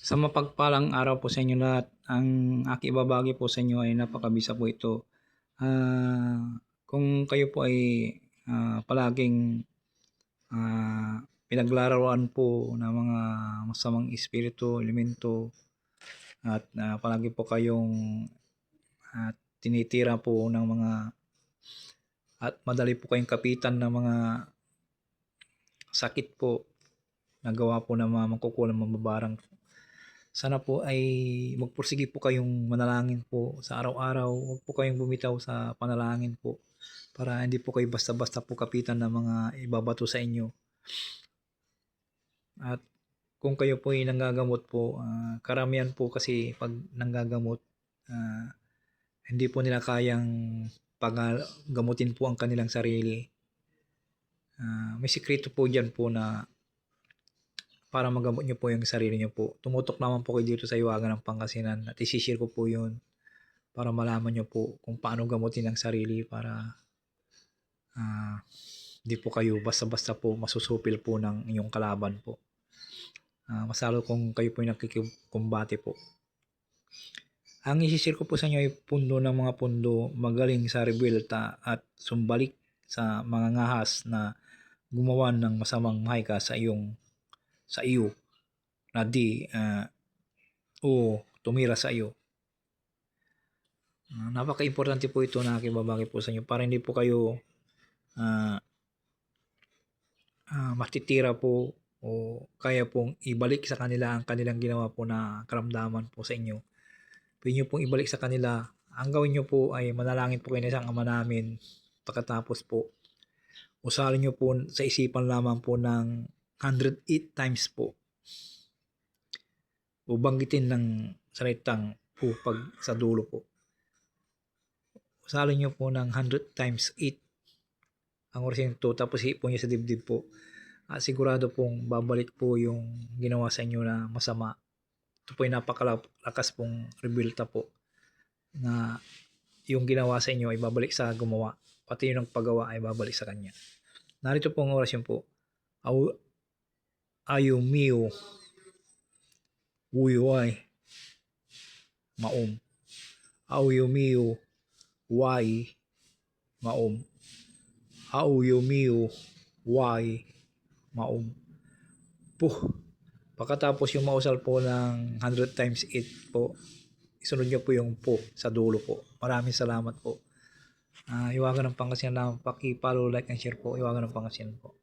Sa mapagpalang araw po sa inyo lahat, ang aking ibabahagi po sa inyo ay napakabisa po ito. Kung kayo po ay palaging pinaglarawan po ng mga masamang espiritu, elemento, at palagi po kayong tinitira po ng mga at madali po kayong kapitan ng mga sakit po na gawa po ng mga mangkukulam mababarang. Sana po ay magpursige po kayong manalangin po sa araw-araw. Huwag po kayong bumitaw sa panalangin po para hindi po kayo basta-basta po kapitan ng mga ibabato sa inyo. At kung kayo po ay nanggagamot po, karamihan po kasi pag nanggagamot, hindi po nila kayang pagamutin po ang kanilang sarili. May sikreto po dyan po na para magamot nyo po yung sarili nyo po. Tumutok naman po kayo dito sa Hiwaga ng Pangasinan at isishare ko po yun para malaman nyo po kung paano gamutin ang sarili para di po kayo basta-basta po masusupil po ng inyong kalaban po. Masalo kung kayo po yung nakikikumbate po. Ang isishare ko po sa inyo ay pundo ng mga pundo magaling sa rebelta at sumbalik sa mga ngahas na gumawa ng masamang mahika sa iyo na tumira sa iyo. Napaka-importante po ito na aking babagi po sa inyo para hindi po kayo matitira po o kaya pong ibalik sa kanila ang kanilang ginawa po na karamdaman po sa inyo. Pwede nyo pong ibalik sa kanila. Ang gawin nyo po ay manalangin po kayo na isang Ama namin. Pagkatapos po, usalin nyo po sa isipan lamang po ng 108 times po. O banggitin ng salitang po pag sa dulo po. Usalin nyo po ng 100 times 8 ang orasin ito, tapos hipo nyo sa dibdib po. Sigurado pong babalik po yung ginawa sa inyo na masama. Ito po ay napakalakas pong rebelta po na yung ginawa sa inyo ay babalik sa gumawa. Pati yung nagpagawa ay babalik sa kanya. Narito po ang orasyon po. Ayo mio Uyuay Maom. Auyo mio Wai Maom. Auyo mio Wai Maom. Pagkatapos yung mausal po ng 100 times 8 po, isunod nyo po yung po sa dulo po. Maraming salamat po. Hiwaga ng Pangasinan lang. Paki-follow, like, and share po. Hiwaga ng Pangasinan po.